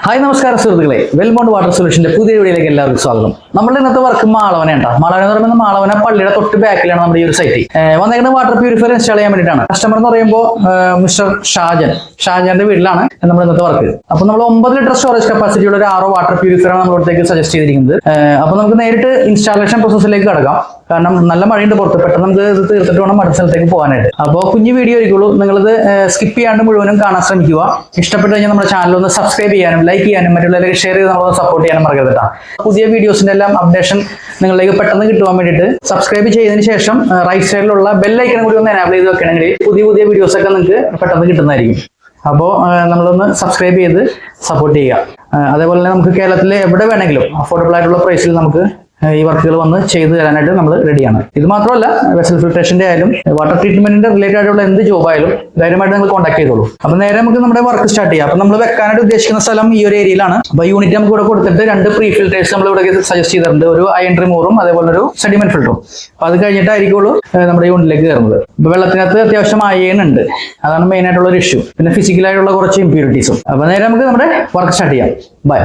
Hi നമസ്കാരം സുഹൃത്തുക്കളെ, വെൽമോണ്ട് water സൊല്യൂഷന്റെ പുതിയ വീഡിയോയിലേക്ക് എല്ലാവർക്കും സ്വാഗതം. നമ്മുടെ ഇന്നത്തെ വർക്ക് മാളവന ഉണ്ടാ. മാളവന എന്ന് പറയുന്നത് മാളവന പള്ളിയുടെ തൊട്ട് ബാക്കിലാണ് നമ്മുടെ ഈ ഒരു സൈറ്റ് വന്നേക്കുന്ന വാട്ടർ പ്യൂരിഫയർ ഇൻസ്റ്റാൾ ചെയ്യാൻ വേണ്ടിയിട്ടാണ്. കസ്റ്റമർ എന്ന് പറയുമ്പോൾ മിസ്റ്റർ ഷാജന്റെ വീട്ടിലാണ് നമ്മുടെ ഇന്നത്തെ വർക്ക്. അപ്പൊ നമ്മൾ 9 ലിറ്റർ സ്റ്റോറേജ് കപ്പാസിറ്റി ഉള്ള ഒരു RO വാട്ടർ പ്യൂരിഫയർ ആണ് നമ്മളിടത്തേക്ക് സജസ്റ്റ് ചെയ്തിരിക്കുന്നത്. അപ്പൊ നമുക്ക് നേരിട്ട് ഇൻസ്റ്റാളേഷൻ പ്രോസസ്സിലേക്ക് കടക്കാം. കാരണം നല്ല മഴയുണ്ട് പുറത്ത്, പെട്ടെന്ന് നമുക്ക് ഇത് തീർത്തിട്ട് വേണം മറ്റു സ്ഥലത്തേക്ക് പോകാനായിട്ട്. അപ്പോൾ കുഞ്ഞു വീഡിയോ ആയിരിക്കുള്ളൂ, നിങ്ങളിത് സ്കിപ്പ് ചെയ്യാണ്ട് മുഴുവനും കാണാൻ ശ്രമിക്കുക. ഇഷ്ടപ്പെട്ട് കഴിഞ്ഞാൽ നമ്മുടെ ചാനൽ ഒന്ന് സബ്സ്ക്രൈബ് ചെയ്യാനും ലൈക്ക് ചെയ്യാനും മറ്റുള്ളവർക്ക് ഷെയർ ചെയ്ത് നമ്മളൊന്ന് സപ്പോർട്ട് ചെയ്യാനും മറക്കരുത്. പുതിയ വീഡിയോസിന്റെ എല്ലാം അപ്ഡേഷൻ നിങ്ങളിലേക്ക് പെട്ടെന്ന് കിട്ടുവാൻ വേണ്ടിയിട്ട് സബ്സ്ക്രൈബ് ചെയ്തതിന് ശേഷം റൈറ്റ് സൈഡിലുള്ള ബെല്ലൈക്കനും കൂടി ഒന്ന് എനാബിൾ ചെയ്ത് വെക്കണമെങ്കിൽ പുതിയ വീഡിയോസ് ഒക്കെ നിങ്ങൾക്ക് പെട്ടെന്ന് കിട്ടുന്നതായിരിക്കും. അപ്പോൾ നമ്മളൊന്ന് സബ്സ്ക്രൈബ് ചെയ്ത് സപ്പോർട്ട് ചെയ്യുക. അതേപോലെ തന്നെ നമുക്ക് കേരളത്തിൽ എവിടെ വേണമെങ്കിലും അഫോർഡബിൾ ആയിട്ടുള്ള പ്രൈസിൽ നമുക്ക് ഈ വർക്കുകൾ വന്ന് ചെയ്തു തരാനായിട്ട് നമ്മൾ റെഡിയാണ്. ഇത് മാത്രമല്ല, വെസൽ ഫിൽട്രേഷന്റെ ആയാലും വാട്ടർ ട്രീറ്റ്മെന്റിന്റെ റിലേറ്റഡ് ആയിട്ടുള്ള എന്ത് ജോബായാലും ധൈര്യമായിട്ട് നിങ്ങൾ കോൺടാക്ട് ചെയ്തോളൂ. അപ്പൊ നേരെ നമുക്ക് നമ്മുടെ വർക്ക് സ്റ്റാർട്ട് ചെയ്യാം. അപ്പൊ നമ്മൾ വെക്കാനായിട്ട് ഉദ്ദേശിക്കുന്ന സ്ഥലം ഈ ഒരു ഏരിയയിലാണ്. അപ്പൊ യൂണിറ്റ് നമുക്ക് ഇവിടെ കൊടുത്തിട്ട് 2 പ്രീ ഫിൽറ്റേഴ്സ് നമ്മൾ ഇവിടെ സജസ്റ്റ് ചെയ്തിട്ടുണ്ട്. ഒരു അയൺ റിമൂവറും അതേപോലെ ഒരു സെഡിമെന്റ് ഫിൽറ്ററും. അപ്പൊ അത് കഴിഞ്ഞിട്ടായിരിക്കുള്ളൂ നമ്മുടെ യൂണിറ്റിലേക്ക് കയറുന്നത്. അപ്പൊ വെള്ളത്തിനകത്ത് അത്യാവശ്യം അയൺ ഉണ്ട്, അതാണ് മെയിൻ ആയിട്ടുള്ള ഒരു ഇഷ്യൂ. പിന്നെ ഫിസിക്കലായിട്ടുള്ള കുറച്ച് ഇമ്പ്യൂരിറ്റീസും. അപ്പൊ നേരെ നമുക്ക് നമ്മുടെ വർക്ക് സ്റ്റാർട്ട് ചെയ്യാം. ബൈ.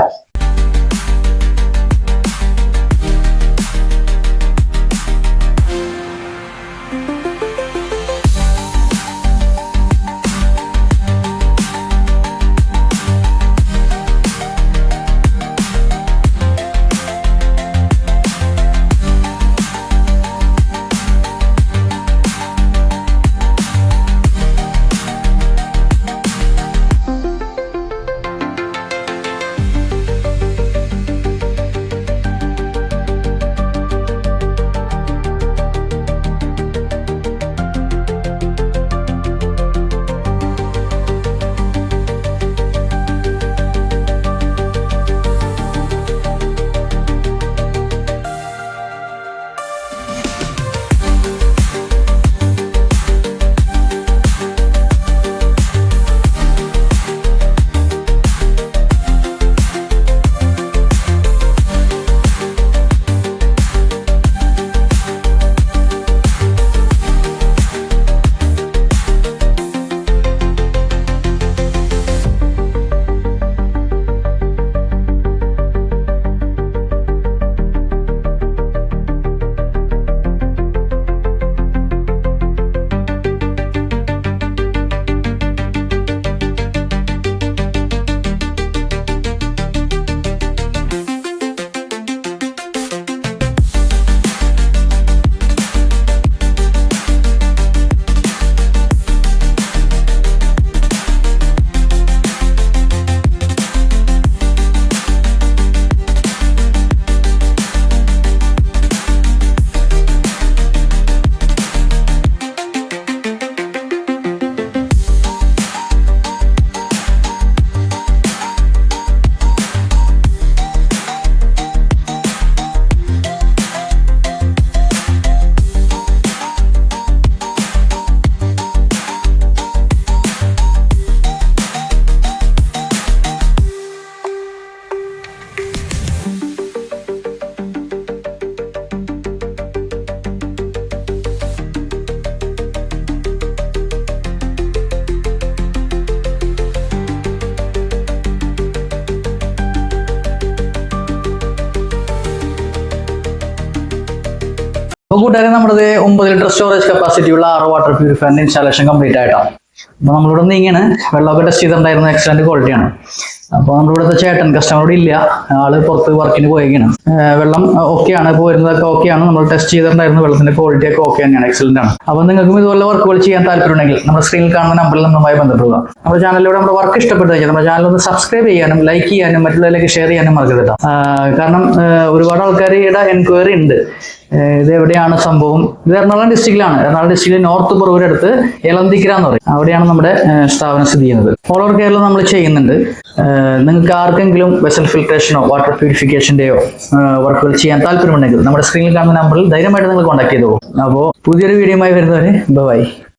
അപ്പോൾ കൂട്ടുകാരെ, നമ്മുടെ 9 ലിറ്റർ സ്റ്റോറേജ് കപ്പാസിറ്റി ഉള്ള RO വാട്ടർ പ്യൂരിഫയറിന്റെ ഇൻസ്റ്റാളേഷൻ കംപ്ലീറ്റ് ആയിട്ടാണ്. അപ്പോൾ നമ്മളിവിടെ നിന്ന് ഇങ്ങനെ വെള്ളമൊക്കെ ടെസ്റ്റ് ചെയ്തിട്ടുണ്ടായിരുന്ന എക്സലന്റ് ക്വാളിറ്റിയാണ്. അപ്പോൾ നമ്മളിവിടുത്തെ ചേട്ടൻ കസ്റ്റമറോട് ഇല്ല, ആള് പുറത്ത് വർക്കിന് പോയേക്കാണ്. വെള്ളം ഓക്കെയാണ്, ഇപ്പോൾ വരുന്നതൊക്കെ ഓക്കെയാണ്. നമ്മൾ ടെസ്റ്റ് ചെയ്തിട്ടുണ്ടായിരുന്ന വെള്ളത്തിന്റെ ക്വാളിറ്റി ഒക്കെ ഓക്കെ തന്നെയാണ്, എക്സലന്റ് ആണ്. അപ്പോൾ നിങ്ങൾക്കും ഇതുപോലെ വർക്കുകൾ ചെയ്യാൻ താല്പര്യമുണ്ടെങ്കിൽ നമ്മുടെ സ്ക്രീനിൽ കാണുന്ന നമ്പറിൽ നമ്മളുമായി ബന്ധപ്പെടുക. നമ്മുടെ ചാനലിലൂടെ നമ്മുടെ വർക്ക് ഇഷ്ടപ്പെട്ടു കഴിഞ്ഞാൽ നമ്മുടെ ചാനൽ ഒന്ന് സബ്സ്ക്രൈബ് ചെയ്യാനും ലൈക്ക് ചെയ്യാനും മറ്റുള്ളവരിലേക്ക് ഷെയർ ചെയ്യാനും മറക്കരുത്. കാരണം ഒരുപാട് ആൾക്കാരുടെ എൻക്വയറി ഉണ്ട്, ഇത് എവിടെയാണ് സംഭവം. ഇത് എറണാകുളം ഡിസ്ട്രിക്റ്റിലാണ്. എറണാകുളം ഡിസ്ട്രിക്റ്റിലെ നോർത്ത് പുറവൂരടുത്ത് എളന്തിക്കര എന്ന് പറയും, അവിടെയാണ് നമ്മുടെ സ്ഥാപനം സ്ഥിതി ചെയ്യുന്നത്. ഓൾ ഓവർ കേരളം നമ്മൾ ചെയ്യുന്നുണ്ട്. നിങ്ങൾക്ക് ആർക്കെങ്കിലും വെസൽ ഫിൽട്രേഷനോ വാട്ടർ പ്യൂരിഫിക്കേഷന്റെയോ വർക്കുകൾ ചെയ്യാൻ താല്പര്യമുണ്ടെങ്കിൽ നമ്മുടെ സ്ക്രീനിൽ കാണുന്ന നമ്പറിൽ ധൈര്യമായിട്ട് നിങ്ങൾ കോൺടാക്ട് ചെയ്തോളൂ. അപ്പോൾ പുതിയൊരു വീഡിയോയുമായി വരുന്നവരെ ബൈ.